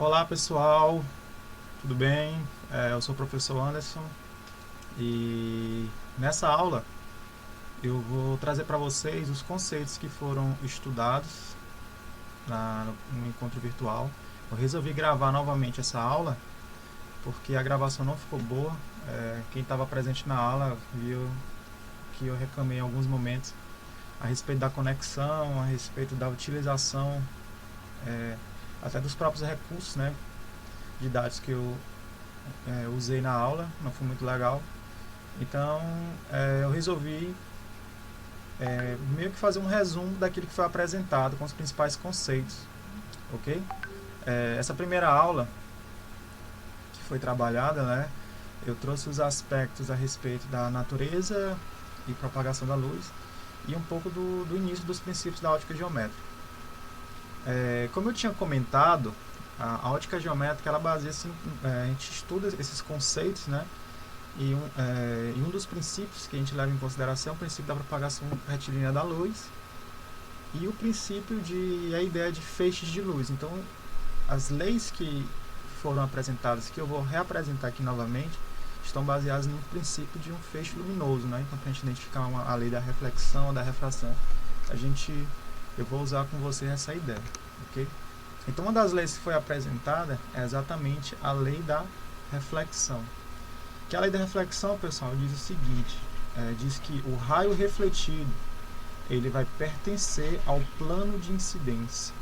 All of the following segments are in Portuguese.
Olá pessoal, tudo bem? Eu sou o professor Anderson e nessa aula eu vou trazer para vocês os conceitos que foram estudados no encontro virtual. Eu resolvi gravar novamente essa aula porque a gravação não ficou boa. Quem estava presente na aula viu que eu reclamei em alguns momentos a respeito da conexão, a respeito da utilização até dos próprios recursos, né, didáticos que eu usei na aula, não foi muito legal. Então eu resolvi meio que fazer um resumo daquilo que foi apresentado com os principais conceitos, ok? Essa primeira aula que foi trabalhada, né, eu trouxe os aspectos a respeito da natureza e propagação da luz e um pouco do início dos princípios da ótica geométrica. Como eu tinha comentado, a ótica geométrica ela baseia-se, a gente estuda esses conceitos, né? E um dos princípios que a gente leva em consideração é o princípio da propagação retilínea da luz e o princípio a ideia de feixes de luz. Então, as leis que foram apresentadas, que eu vou reapresentar aqui novamente, estão baseadas no princípio de um feixe luminoso, né? Então, para a gente identificar a lei da reflexão ou da refração, eu vou usar com você essa ideia, ok? Então, uma das leis que foi apresentada é exatamente a lei da reflexão. Que a lei da reflexão, pessoal, diz o seguinte, diz que o raio refletido ele vai pertencer ao plano de incidência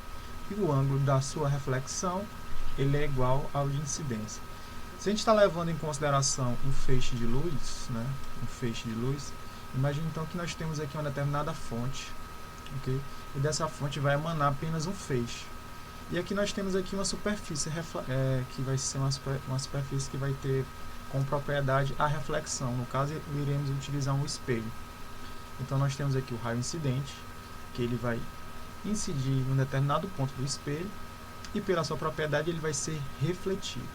e o ângulo da sua reflexão ele é igual ao de incidência. Se a gente está levando em consideração um feixe de luz, né, imagine então que nós temos aqui uma determinada fonte, ok? E dessa fonte vai emanar apenas um feixe. E aqui nós temos aqui uma superfície que vai ser uma superfície que vai ter com propriedade a reflexão. No caso, iremos utilizar um espelho. Então, nós temos aqui o raio incidente, que ele vai incidir em um determinado ponto do espelho e, pela sua propriedade, ele vai ser refletido.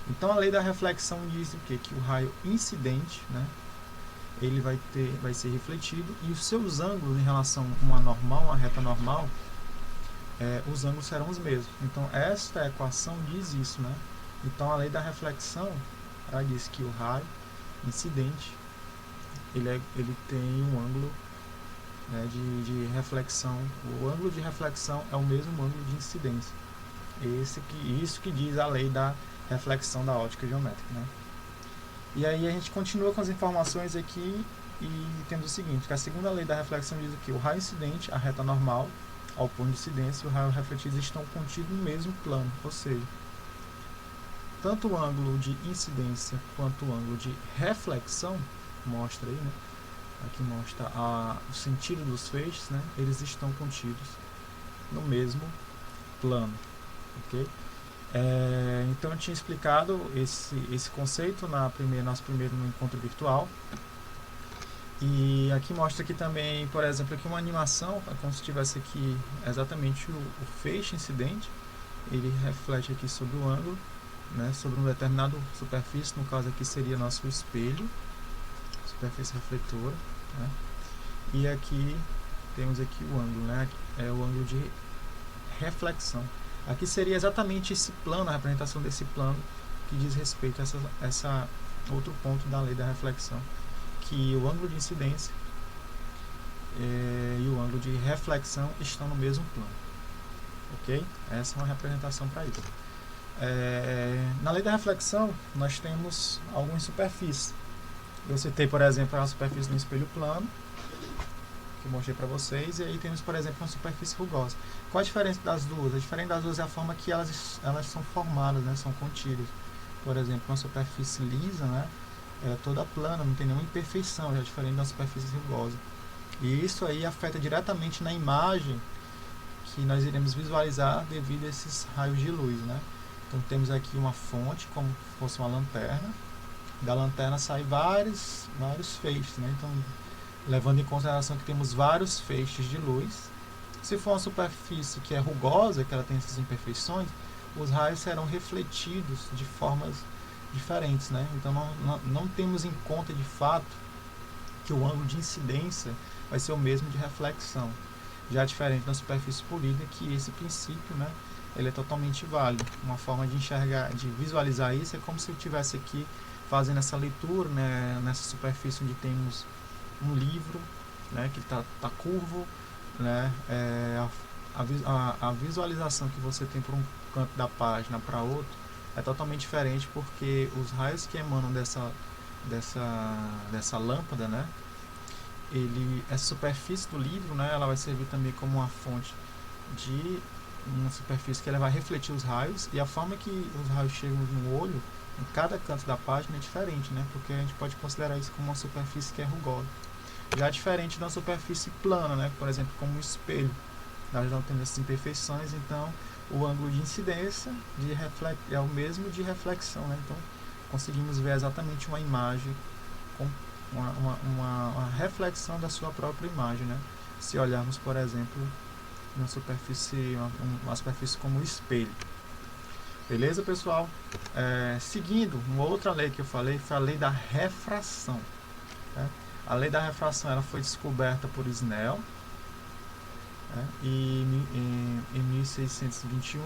Então, a lei da reflexão diz o quê? Que o raio incidente, né, ele vai ser refletido e os seus ângulos em relação a uma reta normal, os ângulos serão os mesmos. Então, esta equação diz isso, né? Então, a lei da reflexão ela diz que o raio incidente ele tem um ângulo, né, de reflexão. O ângulo de reflexão é o mesmo ângulo de incidência. Isso que diz a lei da reflexão da ótica geométrica, né? E aí a gente continua com as informações aqui e temos o seguinte, que a segunda lei da reflexão diz que o raio incidente, a reta normal, ao ponto de incidência, e o raio refletido estão contidos no mesmo plano, ou seja, tanto o ângulo de incidência quanto o ângulo de reflexão, mostra aí, né? Aqui mostra o sentido dos feixes, né? Eles estão contidos no mesmo plano, ok? Então eu tinha explicado esse conceito nosso primeiro no encontro virtual. E aqui mostra aqui também, por exemplo, aqui uma animação, como se tivesse aqui exatamente o feixe incidente, ele reflete aqui sobre o ângulo, né, sobre um determinado superfície, no caso aqui seria nosso espelho, superfície refletora, né, e aqui temos aqui o ângulo, né, é o ângulo de reflexão. Aqui seria exatamente esse plano, a representação desse plano que diz respeito a essa outro ponto da lei da reflexão, que o ângulo de incidência e o ângulo de reflexão estão no mesmo plano, ok? Essa é uma representação para isso. Na lei da reflexão, nós temos algumas superfícies. Eu citei, por exemplo, a superfície do espelho plano, que eu mostrei para vocês, e aí temos, por exemplo, uma superfície rugosa. Qual a diferença das duas? A diferença das duas é a forma que elas são formadas, né, são contidas. Por exemplo, uma superfície lisa, né, ela é toda plana, não tem nenhuma imperfeição, já é diferente da superfície rugosa. E isso aí afeta diretamente na imagem que nós iremos visualizar devido a esses raios de luz, né? Então temos aqui uma fonte, como se fosse uma lanterna. Da lanterna saem vários feixes, né? Então, levando em consideração que temos vários feixes de luz, se for uma superfície que é rugosa, que ela tem essas imperfeições, os raios serão refletidos de formas diferentes, né? Então não temos em conta de fato que o ângulo de incidência vai ser o mesmo de reflexão. Já diferente da superfície polida, que esse princípio, né, ele é totalmente válido. Uma forma de enxergar, de visualizar isso é como se eu estivesse aqui fazendo essa leitura, né, nessa superfície onde temos um livro, né, que tá curvo, né, a visualização que você tem por um canto da página para outro é totalmente diferente, porque os raios que emanam dessa lâmpada, né, essa superfície do livro, né, ela vai servir também como uma fonte de uma superfície que ela vai refletir os raios, e a forma que os raios chegam no olho em cada canto da página é diferente, né, porque a gente pode considerar isso como uma superfície que é rugosa. Já diferente da superfície plana, né, por exemplo, como um espelho, nós não temos essas imperfeições, então o ângulo de incidência é o mesmo de reflexão, né, então conseguimos ver exatamente uma imagem com uma reflexão da sua própria imagem, né? Se olharmos, por exemplo, uma superfície como o espelho. Beleza, pessoal? Seguindo, uma outra lei que eu falei foi a lei da refração. Né? A lei da refração ela foi descoberta por Snell, né? Em 1621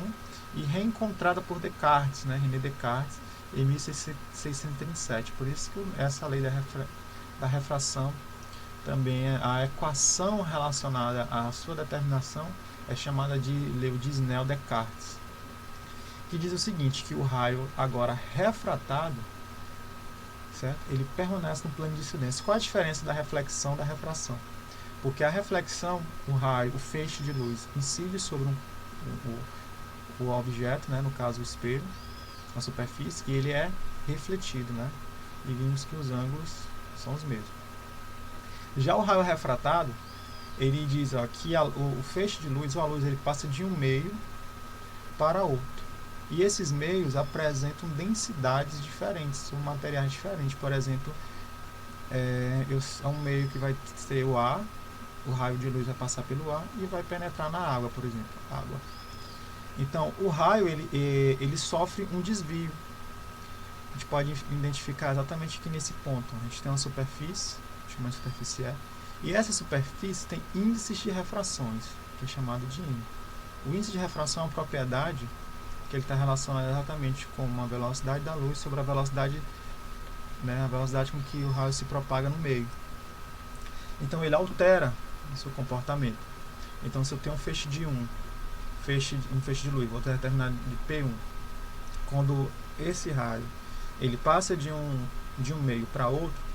e reencontrada por Descartes, né? René Descartes, em 1637. Por isso que essa lei da refração, também a equação relacionada à sua determinação é chamada de lei de Snell-Descartes, que diz o seguinte, que o raio agora refratado, certo? Ele permanece no plano de incidência. Qual a diferença da reflexão da refração? Porque a reflexão, o raio, o feixe de luz, incide sobre o objeto, né? No caso o espelho, a superfície, e ele é refletido, né? E vimos que os ângulos são os mesmos. Já o raio refratado, ele diz que o feixe de luz, ou a luz, ele passa de um meio para outro. E esses meios apresentam densidades diferentes, são materiais diferentes. Por exemplo, é um meio que vai ser o ar, o raio de luz vai passar pelo ar e vai penetrar na água, por exemplo, água. Então, o raio, ele sofre um desvio. A gente pode identificar exatamente aqui nesse ponto. A gente tem uma superfície, chamada superfície E, e essa superfície tem índices de refrações, que é chamado de índice. O índice de refração é uma propriedade que ele está relacionado exatamente com a velocidade da luz sobre a velocidade, né, a velocidade com que o raio se propaga no meio. Então ele altera o seu comportamento. Então se eu tenho um feixe de um feixe de luz, vou determinar de P1, quando esse raio ele passa de um meio para outro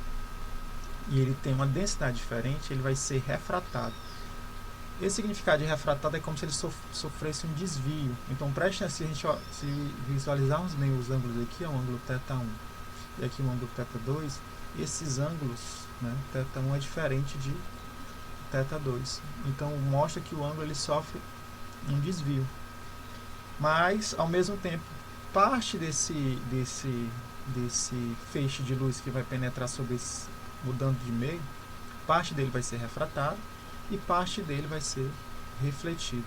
e ele tem uma densidade diferente, ele vai ser refratado. Esse significado de refratado é como se ele sofresse um desvio. Então preste atenção, se visualizarmos bem os ângulos aqui, é o ângulo θ1 e aqui o ângulo θ2, esses ângulos, né, θ1 é diferente de θ2. Então mostra que o ângulo ele sofre um desvio. Mas ao mesmo tempo, parte desse feixe de luz que vai penetrar sobre esse, mudando de meio, parte dele vai ser refratado e parte dele vai ser refletido.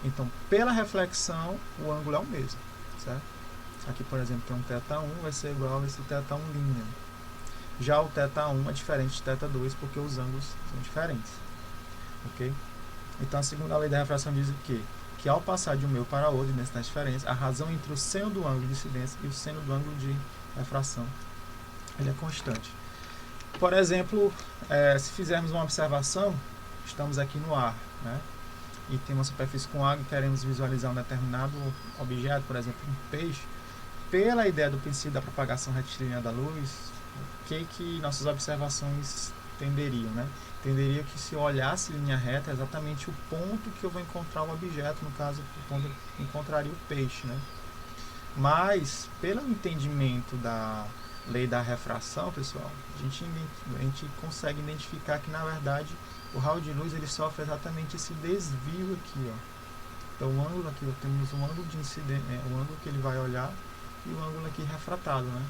Então, pela reflexão, o ângulo é o mesmo, certo? Aqui, por exemplo, tem um θ1, vai ser igual a esse θ1'. Já o θ1 é diferente de θ2 porque os ângulos são diferentes, ok? Então, a segunda lei da refração diz o quê? Que ao passar de um meio para outro, nessa diferença, a razão entre o seno do ângulo de incidência e o seno do ângulo de refração, ele é constante. Por exemplo, se fizermos uma observação, estamos aqui no ar, né? E tem uma superfície com água e queremos visualizar um determinado objeto, por exemplo, um peixe. Pela ideia do princípio da propagação retilínea da luz, o que nossas observações tenderiam, né? Tenderia que se eu olhasse linha reta é exatamente o ponto que eu vou encontrar o objeto, no caso, o ponto eu encontraria o peixe, né? Mas, pelo entendimento da lei da refração, pessoal, a gente consegue identificar que, na verdade, o raio de luz ele sofre exatamente esse desvio aqui, ó. Então, o ângulo aqui, ó, temos um ângulo de incidência, o ângulo que ele vai olhar e o ângulo aqui refratado, né?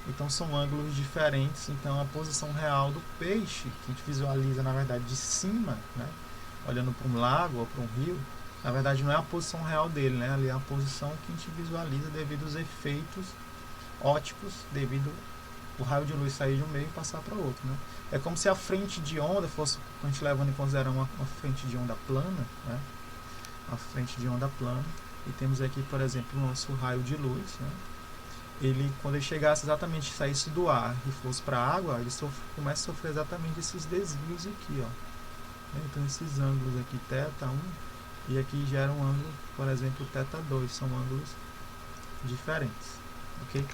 Então, são ângulos diferentes. Então, a posição real do peixe, que a gente visualiza, na verdade, de cima, né? Olhando para um lago ou para um rio, na verdade, não é a posição real dele, né? Ali é a posição que a gente visualiza devido aos efeitos ópticos, devido o raio de luz sair de um meio e passar para outro, né? É como se a frente de onda fosse, a gente levando em consideração uma frente de onda plana, né? Uma frente de onda plana. E temos aqui, por exemplo, o nosso raio de luz, né? Ele, quando ele chegasse exatamente, saísse do ar e fosse para a água, ele começa a sofrer exatamente esses desvios aqui, ó. Então esses ângulos aqui, θ1, e aqui gera um ângulo, por exemplo, θ2, são ângulos diferentes, ok?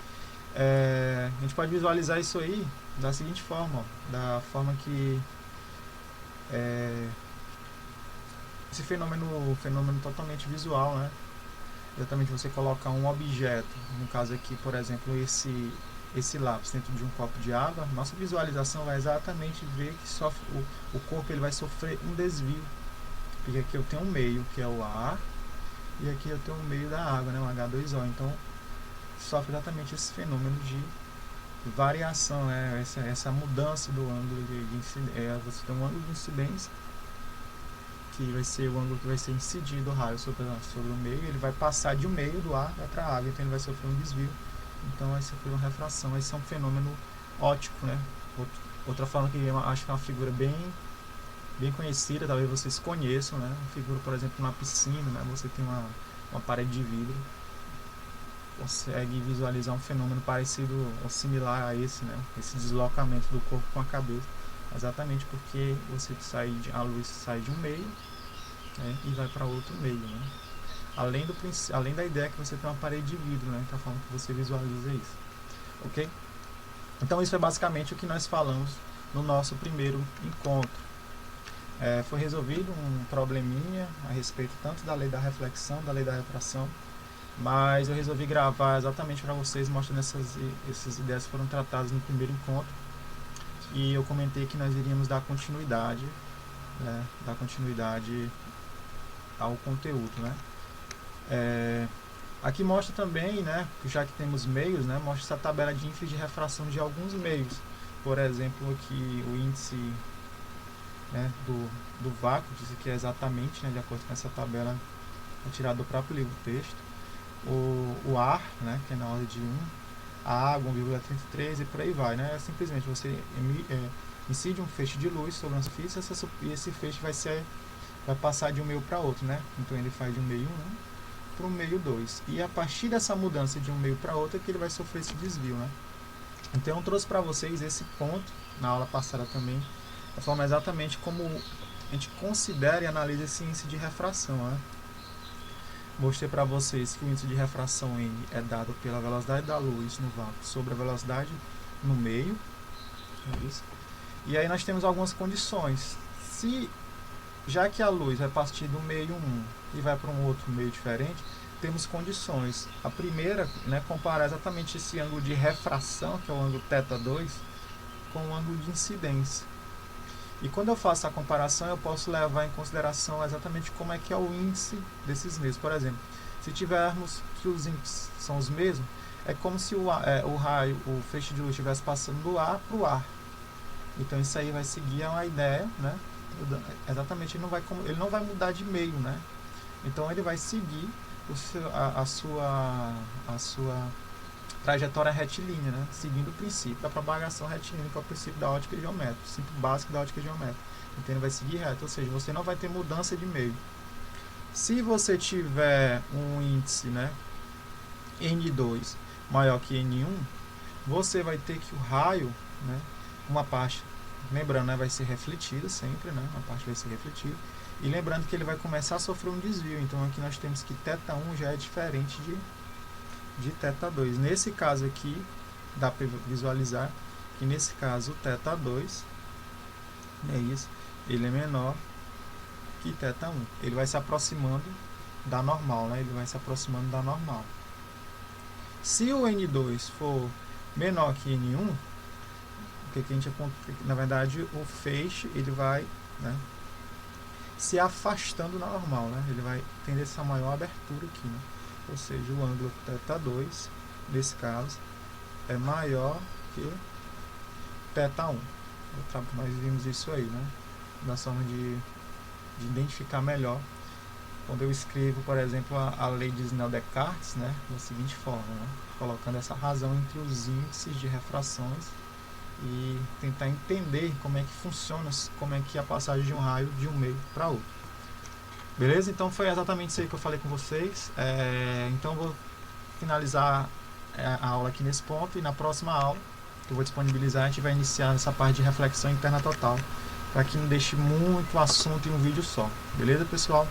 A gente pode visualizar isso aí da seguinte forma, ó, da forma que esse fenômeno totalmente visual, né? Exatamente, você coloca um objeto, no caso aqui, por exemplo, esse lápis dentro de um copo de água, nossa visualização vai exatamente ver que o corpo ele vai sofrer um desvio, porque aqui eu tenho um meio, que é o ar, e aqui eu tenho um meio da água, né, o H2O, então sofre exatamente esse fenômeno de variação, né, essa mudança do ângulo de incidência. Você tem um ângulo de incidência, que vai ser o ângulo que vai ser incidido o raio sobre o meio, ele vai passar de um meio do ar para a água, então ele vai sofrer um desvio, então vai sofrer uma refração. Esse é um fenômeno óptico, né? Outra forma que eu acho que é uma figura bem conhecida, talvez vocês conheçam, né? Uma figura, por exemplo, numa piscina, né? Você tem uma parede de vidro, consegue visualizar um fenômeno parecido ou similar a esse, né? Esse deslocamento do corpo com a cabeça, exatamente porque a luz sai de um meio, né, e vai para outro meio, né? Além da ideia que você tem uma parede de vidro, né, que é a forma que você visualiza isso, ok? Então isso é basicamente o que nós falamos no nosso primeiro encontro. Foi resolvido um probleminha a respeito tanto da lei da reflexão, da lei da refração, mas eu resolvi gravar exatamente para vocês, mostrando essas ideias que foram tratadas no primeiro encontro. E eu comentei que nós iríamos dar continuidade, né, ao conteúdo, né? Aqui mostra também, né, já que temos meios, né, mostra essa tabela de índice de refração de alguns meios. Por exemplo, aqui o índice, né, do vácuo, diz que é exatamente, né, de acordo com essa tabela retirada do próprio livro texto. O ar, né, que é na ordem de 1, a água 1,33 e por aí vai, né? Simplesmente você incide um feixe de luz sobre uma superfície e esse feixe vai passar de um meio para outro, né? Então ele faz de um meio 1, né, para um meio 2. E a partir dessa mudança de um meio para outro é que ele vai sofrer esse desvio, né? Então eu trouxe para vocês esse ponto, na aula passada também, da forma exatamente como a gente considera e analisa esse índice de refração, né? Mostrei para vocês que o índice de refração N é dado pela velocidade da luz no vácuo sobre a velocidade no meio. É isso. E aí nós temos algumas condições. Já que a luz vai partir do meio 1 e vai para um outro meio diferente, temos condições. A primeira, né, comparar exatamente esse ângulo de refração, que é o ângulo θ2, com o ângulo de incidência. E quando eu faço a comparação, eu posso levar em consideração exatamente como é que é o índice desses meios. Por exemplo, se tivermos que os índices são os mesmos, é como se o feixe de luz estivesse passando do ar para o ar. Então isso aí vai seguir uma ideia, né? Exatamente, ele não vai mudar de meio, né? Então ele vai seguir a sua trajetória retilínea, né? Seguindo o princípio da propagação retilínea, que é o princípio da ótica geométrica, o princípio básico da ótica geométrica. Então ele vai seguir reto, ou seja, você não vai ter mudança de meio. Se você tiver um índice, né, N2 maior que N1, você vai ter que o raio, né, uma parte, lembrando, né, vai ser refletida sempre, né, uma parte vai ser refletida, e lembrando que ele vai começar a sofrer um desvio. Então aqui nós temos que θ1 já é diferente de θ2. Nesse caso aqui, dá para visualizar que nesse caso o θ2, é isso, ele é menor que θ1. Ele vai se aproximando da normal, né? Ele vai se aproximando da normal. Se o N2 for menor que N1, o que a gente na verdade o feixe ele vai, né, se afastando da normal, né? Ele vai tender essa maior abertura aqui, né? Ou seja, o ângulo θ2, nesse caso, é maior que θ1. Nós vimos isso aí, né? Na forma de identificar melhor quando eu escrevo, por exemplo, a lei de Snell-Descartes, né, da seguinte forma, né, colocando essa razão entre os índices de refrações e tentar entender como é que funciona, como é que é a passagem de um raio de um meio para outro. Beleza? Então foi exatamente isso aí que eu falei com vocês. Então vou finalizar a aula aqui nesse ponto, e na próxima aula que eu vou disponibilizar a gente vai iniciar essa parte de reflexão interna total, para que não deixe muito assunto em um vídeo só. Beleza, pessoal?